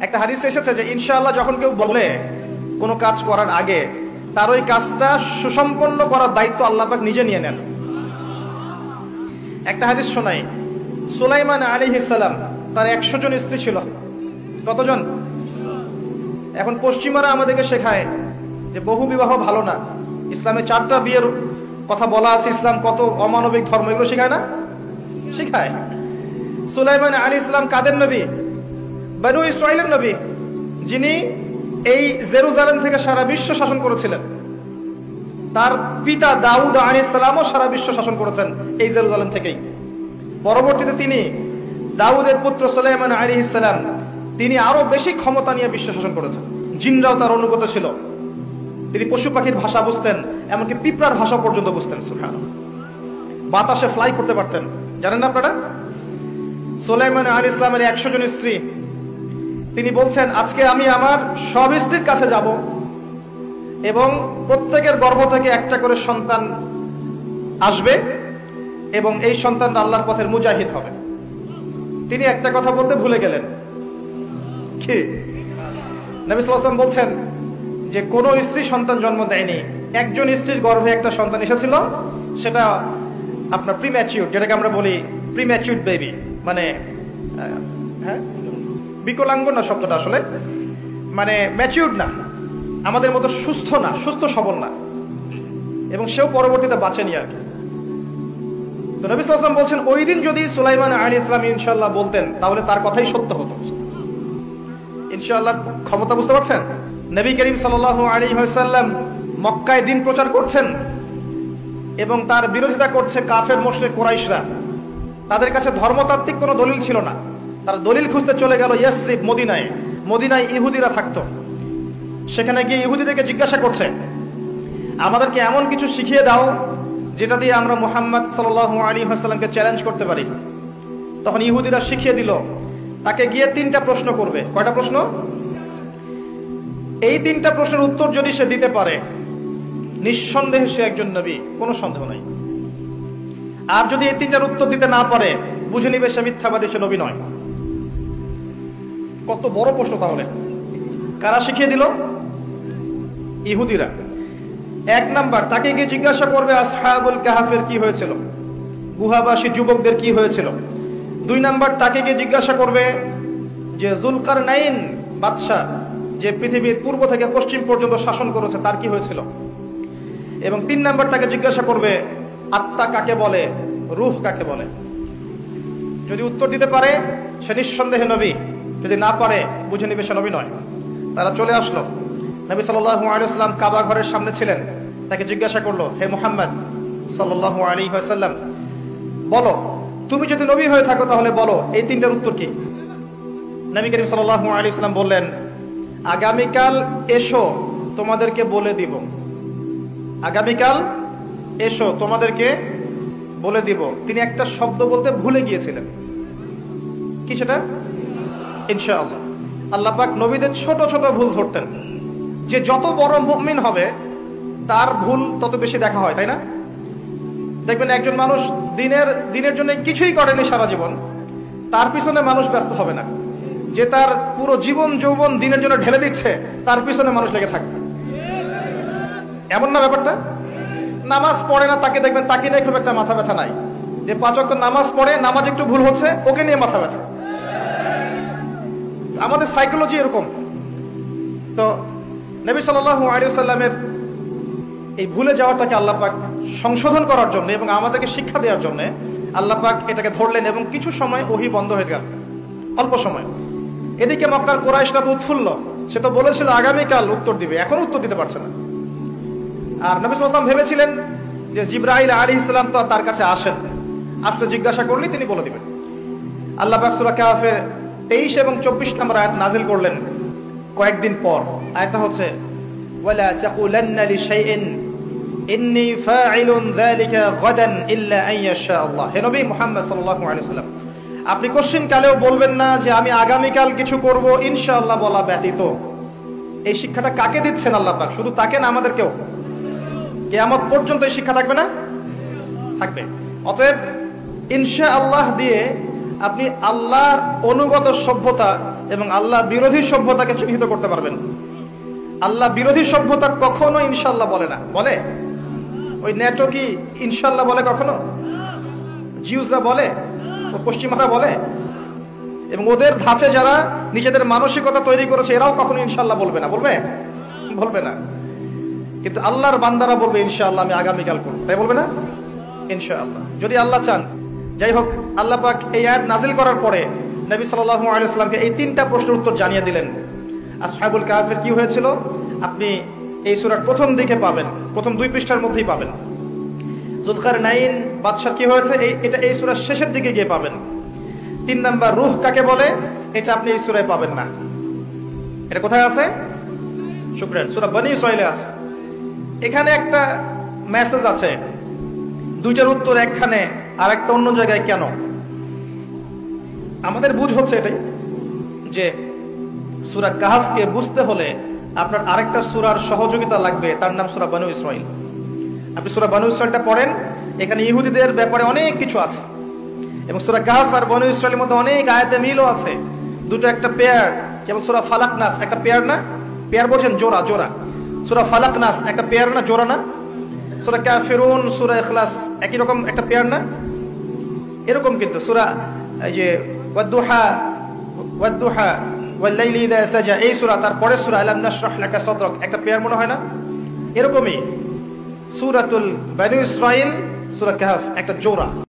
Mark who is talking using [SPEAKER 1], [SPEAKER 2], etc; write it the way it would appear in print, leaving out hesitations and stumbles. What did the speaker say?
[SPEAKER 1] একটা হাদিস এসেছে যে ইনশাআল্লাহ যখন কেউ বলে কোনো কাজ করার আগে তার ওই কাজটা সুসম্পন্ন করার দায়িত্ব আল্লাহ পাক নিজে নিয়ে নেন। একটা হাদিস শোনাই, সুলাইমান আলাইহিস সালাম তার 100 জন স্ত্রী ছিল। কতজন? এখন পশ্চিমারা আমাদেরকে শেখায় যে বহু বিবাহ ভালো না, ইসলামে 4টা বিয়ের কথা বলা আছে, ইসলাম কত অমানবিক ধর্ম, এগুলো শেখায় না? শেখায়। সুলাইমান আলাইহিস সালাম কাদের নবী? বনু ইসরাইলের নবী, যিনি এই জেরুজালেম থেকে সারা বিশ্ব শাসন করেছিলেন। তার পিতা দাউদ আলাইহিস সালামও সারা বিশ্ব শাসন করেছেন এই জেরুজালেম থেকেই। পরবর্তীতে তিনি দাউদের পুত্র সুলাইমান আলাইহিস সালাম, তিনি আরো বেশি ক্ষমতা নিয়ে বিশ্ব শাসন করেছেন। জিনরাও তার অনুগত ছিল। তিনি পশু পাখির ভাষা বুঝতেন, এমনকি পিঁপড়ার ভাষা পর্যন্ত বুঝতেন। সুবহানাল্লাহ। বাতাসে ফ্লাই করতে পারতেন। জানেন না আপনারা? সুলাইমান আলাইহিস সালামের 100 জন স্ত্রী, তিনি বলছেন আজকে আমি আমার সব স্ত্রীর কাছে যাব এবং প্রত্যেকের গর্ভ থেকে একটা করে সন্তান আসবে এবং এই সন্তানরা আল্লাহর পথের মুজাহিদ হবে। তিনি একটা কথা বলতে ভুলে গেলেন। কি? নবী সাল্লাল্লাহু আলাইহি ওয়াসাল্লাম বলছেন যে কোন স্ত্রী সন্তান জন্ম দেয়নি, একজন স্ত্রীর গর্ভে একটা সন্তান এসেছিল, সেটা আপনার প্রিম্যাচিউর, যেটাকে আমরা বলি প্রিম্যাচিউর বেবি, মানে হ্যাঁ বিকলাঙ্গ না শব্দটা, আসলে মানে ম্যাচিউর না, আমাদের মতো সুস্থ না, সুস্থ সবল না, এবং সেও পরবর্তীতে বাঁচেনি আর কি। তো নবী সাল্লাল্লাহু আলাইহি ওয়াসাল্লাম বলছেন ওই দিন যদি সুলাইমান আলাইহিস সালাম ইনশাআল্লাহ বলতেন তাহলে তার কথাই সত্য হতো। ইনশাআল্লাহ ক্ষমতা বুঝতে পারছেন? নবী করিম সাল্লাল্লাহু আলাইহি ওয়াসাল্লাম মক্কায় দ্বীন প্রচার করছেন এবং তার বিরোধিতা করছে কাফের মুশরিক কুরাইশরা। তাদের কাছে ধর্মতাত্ত্বিক কোনো দলিল ছিল না, তারা দলিল খুঁজতে চলে গেল ইয়াসরিব, মদিনায়। মদিনায় ইহুদিরা থাকতো। সেখানে গিয়ে ইহুদিদেরকে জিজ্ঞাসা করছে আমাদেরকে এমন কিছু শিখিয়ে দাও যেটা দিয়ে আমরা মুহাম্মদ সাল্লাল্লাহু আলাইহি ওয়াসাল্লামকে চ্যালেঞ্জ করতে পারি। তখন ইহুদিরা শিখিয়ে দিল তাকে গিয়ে 3টা প্রশ্ন করবে। কয়টা প্রশ্ন? এই 3টা প্রশ্নের উত্তর যদি সে দিতে পারে নিঃসন্দেহে সে একজন নবী, কোনো সন্দেহ নাই। আর যদি এই 3টার উত্তর দিতে না পারে বুঝে নিবে সে মিথ্যাবাদী, সে নবী নয়। কত বড় প্রশ্ন তাহলে! কারা শিখিয়ে দিল? ইহুদিরা। 1 নাম্বার, তাকে গিয়ে জিজ্ঞাসা করবে আসহাবুল কাহাফের কি হয়েছিল, গুহাবাসী যুবকদের কি হয়েছিল। 2 নাম্বার, তাকে গিয়ে জিজ্ঞাসা করবে যে যুলকারনাইন বাদশা, যে পৃথিবীর পূর্ব থেকে পশ্চিম পর্যন্ত শাসন করেছে, তার কি হয়েছিল। এবং 3 নাম্বার, তাকে জিজ্ঞাসা করবে আত্মা কাকে বলে, রূহ কাকে বলে। যদি উত্তর দিতে পারে সে নিঃসন্দেহে নবী, যদি না পারে বুঝে নিবে সে নবী নয়। তারা চলে আসলো। নবী সাল্লাল্লাহু আলাইহি ওয়াসাল্লাম কাবা ঘরের সামনে ছিলেন। তাকে জিজ্ঞাসা করলো, হে মুহাম্মদ সাল্লাল্লাহু আলাইহি ওয়াসাল্লাম, বলো তুমি যদি নবী হয়ে থাকো তাহলে বলো এই 3টার উত্তর কি। নবী করিম সাল্লাল্লাহু আলাইহি ওয়াসাল্লাম বললেন, আগামীকাল এসো তোমাদেরকে বলে দিব। আগামীকাল এসো তোমাদেরকে বলে দিব। তিনি একটা শব্দ বলতে ভুলে গিয়েছিলেন। কি সেটা? ইনশাআল্লাহ। আল্লাহ পাক নবীদের ছোট ছোট ভুল ধরতেন। যে যত বড় মুমিন হবে তার ভুল তত বেশি দেখা হয়, তাই না? দেখবেন একজন মানুষ দিনের জন্য কিছুই করেনি সারা জীবন, তার পিছনে মানুষ ব্যস্ত হবে না। যে তার পুরো জীবন যৌবন দিনের জন্য ঢেলে দিচ্ছে, তার পিছনে মানুষ লেগে থাকবে। এমন না ব্যাপারটা? নামাজ পড়ে না, তাকে দেখবেন তাকে নিয়ে খুব একটা মাথা ব্যথা নাই। যে 5 ওয়াক্ত নামাজ পড়ে, নামাজ একটু ভুল হচ্ছে, ওকে নিয়ে মাথা ব্যথা। আমাদের সাইকোলজি এরকম। তো নবী সাল্লাল্লাহু আলাইহি ওয়াসাল্লামের এই ভুলে যাওয়াটাকে আল্লাহ পাক সংশোধন করার জন্য এবং আমাদেরকে শিক্ষা দেওয়ার জন্য আল্লাহ পাক এটাকে ধরলেন এবং কিছু সময় ওহী বন্ধ হয়ে গেল, অল্প সময়। এদিকে মক্কার কুরাইশরা তো উৎফুল্ল, সে তো বলেছিল আগামীকাল উত্তর দিবে, এখন উত্তর দিতে পারছে না। আর নবী সাল্লাল্লাহু আলাইহি ওয়াসাল্লাম ভেবেছিলেন যে জিবরাইল আলাইহিস সালাম তো তার কাছে আসেন, আসলে জিজ্ঞাসা করলেই তিনি বলে দিবেন। আল্লাহ পাক সূরা কাহফের 23 এবং 24 নম্বর আয়াত নাজিল করলেন কয়েকদিন পর। আয়াতটা হচ্ছে ওয়ালা তাকুলান্না লিশাইইন ইন্নী ফাইলুন যালিকা গাদান ইল্লা আন ইয়াশা আল্লাহ। হে নবী মুহাম্মদ সাল্লাল্লাহু আলাইহি ওয়াসাল্লাম, আপনি কোশ্চিন কালেও বলবেন না যে আমি আগামীকাল কিছু করব ইনশাআল্লাহ বলা ব্যতীত। এই শিক্ষাটা কাকে দিচ্ছেন আল্লাহ পাক? শুধু তাকে না, আমাদেরকেও। কিয়ামত পর্যন্ত এই শিক্ষা থাকবে না? থাকবে। অতএব ইনশাআল্লাহ দিয়ে আপনি আল্লাহর অনুগত সভ্যতা এবং আল্লাহ বিরোধী সভ্যতাকে চিহ্নিত করতে পারবেন। আল্লাহ বিরোধী সভ্যতা কখনো ইনশাল্লাহ বলে না। বলে? ওই ন্যাটো কি ইনশাল্লাহ বলে কখনো? জিউসরা বলে? ও পশ্চিমারা বলে? এবং ওদের ধাঁচে যারা নিজেদের মানসিকতা তৈরি করেছে এরাও কখনো ইনশাল্লাহ বলবে না। বলবে? বলবে না। কিন্তু আল্লাহর বান্দারা বলবে ইনশাআল্লাহ আমি আগামীকাল করব, তাই বলবে না? ইনশাআল্লাহ, যদি আল্লাহ চান। যাই হোক, আল্লাহ পাক এই আয়াত নাজিল করার পরে নবী সাল্লাল্লাহু আলাইহি ওয়াসাল্লামকে এই 3টা প্রশ্নের উত্তর জানিয়ে দিলেন। আসহাবুল কাহফের কি হয়েছিল আপনি এই সূরার প্রথম দিকে পাবেন, প্রথম 2 পৃষ্ঠার মধ্যেই পাবেন। যুলকারনাইন বাদশার কি হয়েছে এটা এই সূরার শেষের দিকে গিয়ে পাবেন। 3 নাম্বার রূহ কাকে বলে এটা আপনি এই সূরায় পাবেন না। এটা কোথায় আছে? শুকরান, সূরা বনী ইসরাঈলে আছে। এখানে একটা মেসেজ আছে, 2টার উত্তর একখানে আর একটা অন্য জায়গায় কেন? আমাদের বুঝ হচ্ছে এটাই যে সূরা কাহফকে বুঝতে হলে আপনার আরেকটা সূরার সহযোগিতা লাগবে, তার নাম সূরা বনী ইসরাঈল। আপনি সূরা বনী ইসরাঈলটা পড়েন, এখানে ইহুদিদের ব্যাপারে অনেক কিছু আছে এবং সূরা কাহফ আর বনী ইসরাঈলের মধ্যে অনেক আয়াতে মিলও আছে। দুটো একটা পেয়ার, যেমন সূরা ফালাক নাস একটা পেয়ার না? পেয়ার বলছেন জোড়া, জোড়া। সূরা ফালাক নাস একটা পেয়ার না, জোড়া না? সূরা কাফিরুন, সূরা ইখলাস একই রকম একটা পেয়ার না? এরকম কিন্তু সূরা এই যে ওয়াদ-দুহা ওয়াল লাইলি ইযা সাজা, এই সূরা, তারপরে সূরা আলাম নাশরাহ লাকা সাদরাক একটা পেয়ার মনে হয় না? এরকমই সূরাতুল বনী ইসরাঈল, সূরা কাহফ একটা জোড়া।